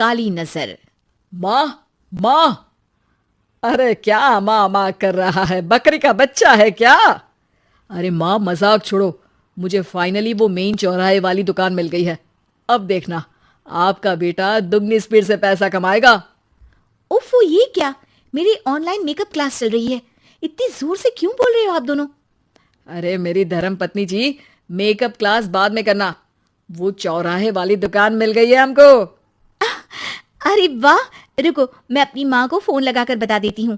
काली नजर। माँ, माँ। अरे क्या माँ माँ कर रहा है? बकरी का बच्चा है क्या? अरे माँ, मजाक छोड़ो। मुझे फाइनली वो मेन चौराहे वाली दुकान मिल गई है। अब देखना, आपका बेटा दुगनी स्पीड से पैसा कमाएगा। ओफो, ये क्या? मेरी ऑनलाइन मेकअप क्लास चल रही है। इतनी जोर से क्यों बोल रहे हो आप दोनों? अरे मेरी धर्म पत्नी जी, मेकअप क्लास बाद में करना। वो चौराहे वाली दुकान मिल गई है हमको। अरे वाह! रुको, मैं अपनी माँ को फोन लगाकर बता देती हूँ।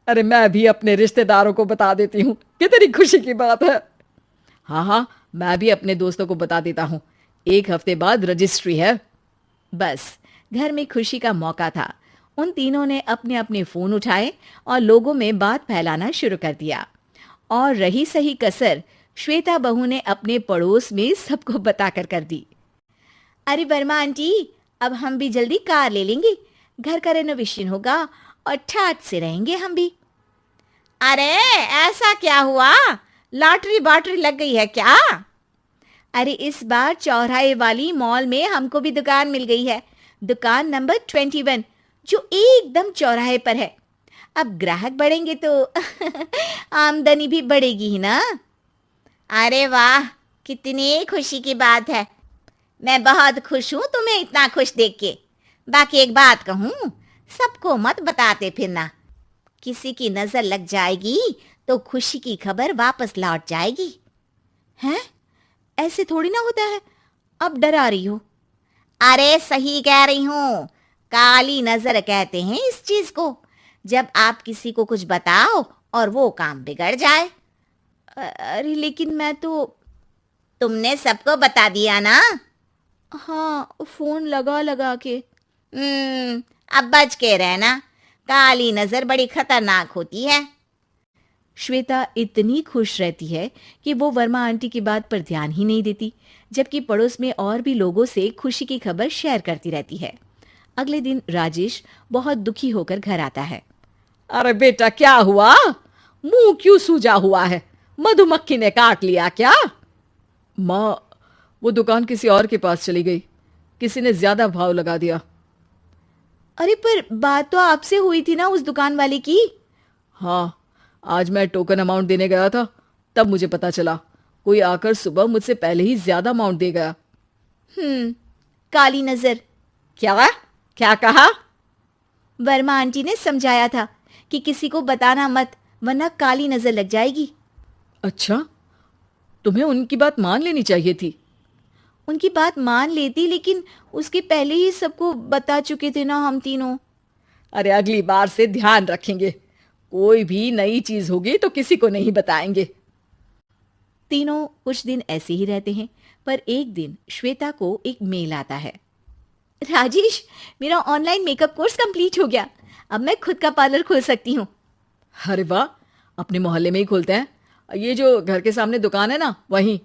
अरे मैं भी अपने रिश्तेदारों को बता देती हूँ। कितनी खुशी की बात है। हाँ हाँ, मैं भी अपने दोस्तों को बता देता हूँ। 1 हफ्ते बाद रजिस्ट्री है। बस, घर में खुशी का मौका था। उन तीनों ने अपने अपने फोन उठाए और लोगों में बात फैलाना शुरू कर दिया। और रही सही कसर, श्वेता बहू ने अपने पड़ोस में सबको बताकर कर दी। अरे वर्मा आंटी, अब हम भी जल्दी कार ले लेंगे। घर का रेनोवेशन होगा और ठाट से रहेंगे हम भी। अरे, ऐसा क्या हुआ? लॉटरी बाटरी लग गई है क्या? अरे, इस बार चौराहे वाली मॉल में हमको भी दुकान मिल गई है। दुकान नंबर 21, जो एकदम चौराहे पर है। अब ग्राहक बढ़ेंगे तो आमदनी भी बढ़ेगी ही ना। अरे वाह, कितनी खुशी की बात है। मैं बहुत खुश हूँ तुम्हें इतना खुश देख के। बाकी एक बात कहूँ, सबको मत बताते फिरना। किसी की नजर लग जाएगी तो खुशी की खबर वापस लौट जाएगी। हैं? ऐसे थोड़ी ना होता है। अब डरा रही हो? अरे सही कह रही हूँ। काली नजर कहते हैं इस चीज को, जब आप किसी को कुछ बताओ और वो काम बिगड़ जाए। अरे लेकिन मैं तो। तुमने सबको बता दिया ना? हाँ, फोन लगा लगा के। अब बच के रहना। काली नजर बड़ी खतरनाक होती है। श्वेता इतनी खुश रहती है कि वो वर्मा आंटी की बात पर ध्यान ही नहीं देती, जबकि पड़ोस में और भी लोगों से खुशी की खबर शेयर करती रहती है। अगले दिन राजेश बहुत दुखी होकर घर आता है। अरे बेटा, क्या हुआ? मुंह क्यों सूजा हुआ है? मधुमक्खी ने काट लिया क्या? माँ, वो दुकान किसी और के पास चली गई। किसी ने ज्यादा भाव लगा दिया। अरे पर बात तो आपसे हुई थी ना उस दुकान वाले की। हाँ, आज मैं टोकन अमाउंट देने गया था, तब मुझे पता चला। कोई आकर सुबह मुझसे पहले ही ज्यादा अमाउंट दे गया। काली नजर। क्या? क्या कहा? वर्मा आंटी ने समझाया था कि किसी को बताना मत, वरना काली नजर लग जाएगी। अच्छा, तुम्हें उनकी बात मान लेनी चाहिए थी। उनकी बात मान लेती, लेकिन उसके पहले ही सबको बता चुके थे ना हम तीनों। अरे अगली बार से ध्यान रखेंगे। कोई भी नई चीज होगी तो किसी को नहीं बताएंगे। तीनों कुछ दिन ऐसे ही रहते हैं, पर एक दिन श्वेता को एक मेल आता है। राजेश, मेरा ऑनलाइन मेकअप कोर्स कंप्लीट हो गया। अब मैं खुद का पार्लर खोल सकती हूँ। अरे वाह, अपने मोहल्ले में ही खोलते हैं। ये जो घर के सामने दुकान है ना, वहीं।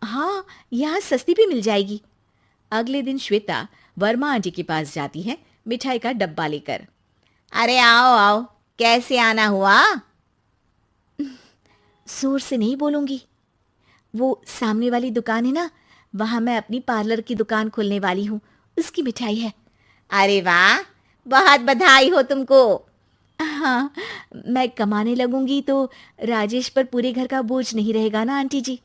हाँ, यहाँ सस्ती भी मिल जाएगी। अगले दिन श्वेता वर्मा आंटी के पास जाती है, मिठाई का डब्बा लेकर। अरे आओ आओ, कैसे आना हुआ? जोर से नहीं बोलूंगी। वो सामने वाली दुकान है ना, वहां मैं अपनी पार्लर की दुकान खोलने वाली हूँ। उसकी मिठाई है। अरे वाह, बहुत बधाई हो तुमको। हाँ, मैं कमाने लगूंगी तो राजेश पर पूरे घर का बोझ नहीं रहेगा ना आंटी जी।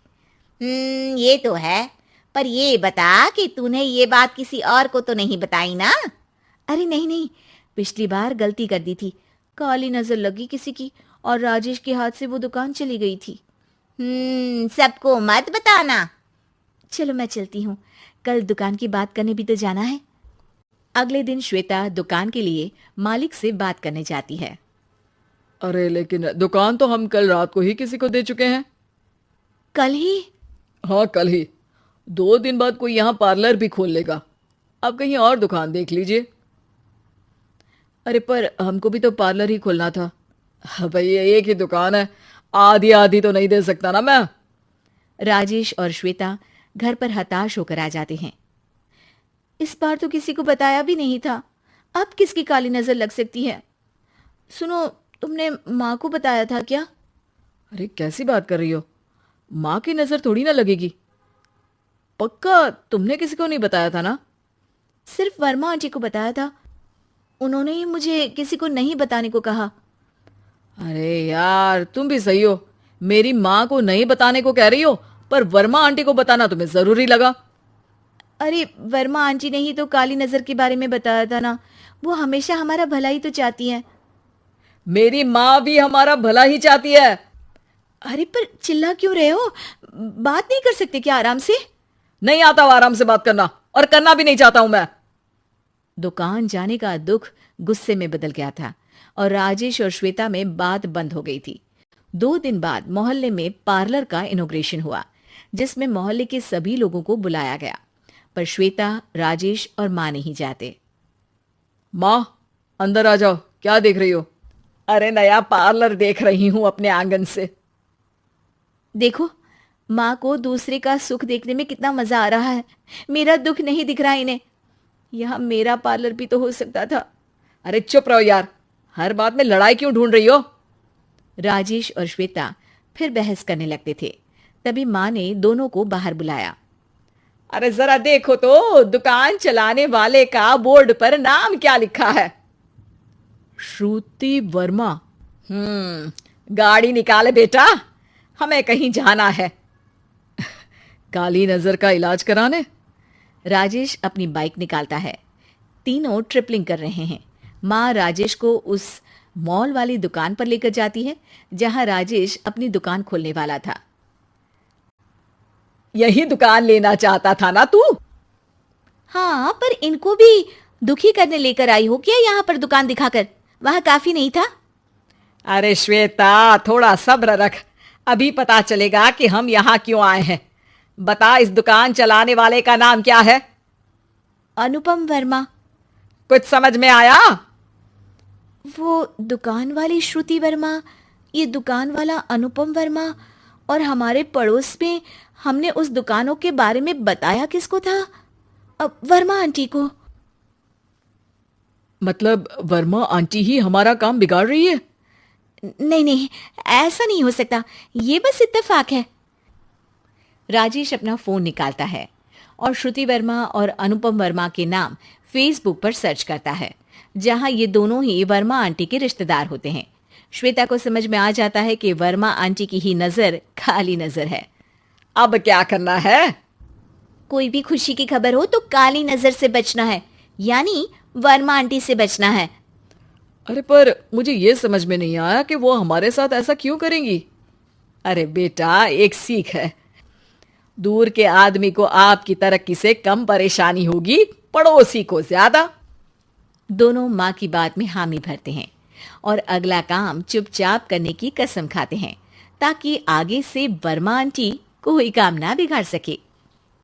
ये तो है। पर ये बता कि तूने ये बात किसी और को तो नहीं बताई ना? अरे नहीं नहीं, पिछली बार गलती कर दी थी। काली नजर लगी किसी की और राजेश के हाथ से वो दुकान चली गई थी। सबको मत बताना। चलो मैं चलती हूँ, कल दुकान की बात करने भी तो जाना है। अगले दिन श्वेता दुकान के लिए मालिक से बात करने जाती है। अरे लेकिन दुकान तो हम कल रात को ही किसी को दे चुके हैं। कल ही? हाँ, कल ही। 2 दिन बाद कोई यहाँ पार्लर भी खोल लेगा। आप कहीं और दुकान देख लीजिए। अरे पर हमको भी तो पार्लर ही खोलना था। हाँ भाई, ये एक ही दुकान है, आधी आधी तो नहीं दे सकता ना मैं। राजेश और श्वेता घर पर हताश होकर आ जाते हैं। इस बार तो किसी को बताया भी नहीं था। अब किसकी काली नजर लग सकती है? सुनो, तुमने माँ को बताया था क्या? अरे कैसी बात कर रही हो? माँ की नजर थोड़ी ना लगेगी। पक्का तुमने किसी को नहीं बताया था ना? सिर्फ वर्मा आंटी को बताया था। उन्होंने ही मुझे किसी को नहीं बताने को कहा। अरे यार, तुम भी सही हो। मेरी माँ को नहीं बताने को कह रही हो, पर वर्मा आंटी को बताना तुम्हें जरूरी लगा। अरे वर्मा आंटी ने ही तो काली नजर के बारे में बताया था ना। वो हमेशा हमारा भला ही तो चाहती हैं। मेरी माँ भी हमारा भला ही चाहती है। अरे पर चिल्ला क्यों रहे हो? बात नहीं कर सकते क्या आराम से? नहीं आता वो आराम से बात करना, और करना भी नहीं चाहता हूं मैं। दुकान जाने का दुख गुस्से में बदल गया था और राजेश और श्वेता में बात बंद हो गई थी। 2 दिन बाद मोहल्ले में पार्लर का इनॉग्रेशन हुआ, जिसमें मोहल्ले के सभी लोगों को बुलाया गया, पर श्वेता, राजेश और माँ नहीं जाते। माँ, अंदर आ जाओ। क्या देख रही हो? अरे नया पार्लर देख रही हूं अपने आंगन से। देखो, माँ को दूसरे का सुख देखने में कितना मजा आ रहा है। मेरा दुख नहीं दिख रहा इन्हें। यह मेरा पार्लर भी तो हो सकता था। अरे चुप रहो यार, हर बात में लड़ाई क्यों ढूंढ रही हो? राजेश और श्वेता फिर बहस करने लगते थे। तभी माँ ने दोनों को बाहर बुलाया। अरे जरा देखो तो, दुकान चलाने वाले का बोर्ड पर नाम क्या लिखा है? श्रुति वर्मा। गाड़ी निकाले बेटा, हमें कहीं जाना है। काली नजर का इलाज कराने? राजेश अपनी बाइक निकालता है। तीनों ट्रिपलिंग कर रहे हैं। माँ राजेश को उस मॉल वाली दुकान पर लेकर जाती है जहां राजेश अपनी दुकान खोलने वाला था। यही दुकान लेना चाहता था ना तू? हाँ, पर इनको भी दुखी करने लेकर आई हो क्या यहाँ पर दुकान दिखाकर? वहां काफी नहीं था? अरे श्वेता, थोड़ा सब्र रख, अभी पता चलेगा कि हम यहाँ क्यों आए हैं। बता, इस दुकान चलाने वाले का नाम क्या है? अनुपम वर्मा। कुछ समझ में आया? वो दुकान वाली श्रुति वर्मा, ये दुकान वाला अनुपम वर्मा, और हमारे पड़ोस में हमने उस दुकानों के बारे में बताया किसको था? वर्मा आंटी को। मतलब वर्मा आंटी ही हमारा काम बिगाड़ रही है? नहीं नहीं, ऐसा नहीं हो सकता। ये बस इत्तेफाक है। राजेश अपना फोन निकालता है और श्रुति वर्मा और अनुपम वर्मा के नाम फेसबुक पर सर्च करता है, जहां ये दोनों ही वर्मा आंटी के रिश्तेदार होते हैं। श्वेता को समझ में आ जाता है कि वर्मा आंटी की ही नजर काली नजर है। अब क्या करना है? कोई भी खुशी की खबर हो तो काली नजर से बचना है, यानी वर्मा आंटी से बचना है। अरे पर मुझे ये समझ में नहीं आया कि वो हमारे साथ ऐसा क्यों करेंगी। अरे बेटा, एक सीख है, दूर के आदमी को आपकी तरक्की से कम परेशानी होगी, पड़ोसी को ज्यादा। दोनों माँ की बात में हामी भरते हैं और अगला काम चुपचाप करने की कसम खाते हैं, ताकि आगे से वर्मा आंटी कोई काम ना बिगाड़ सके।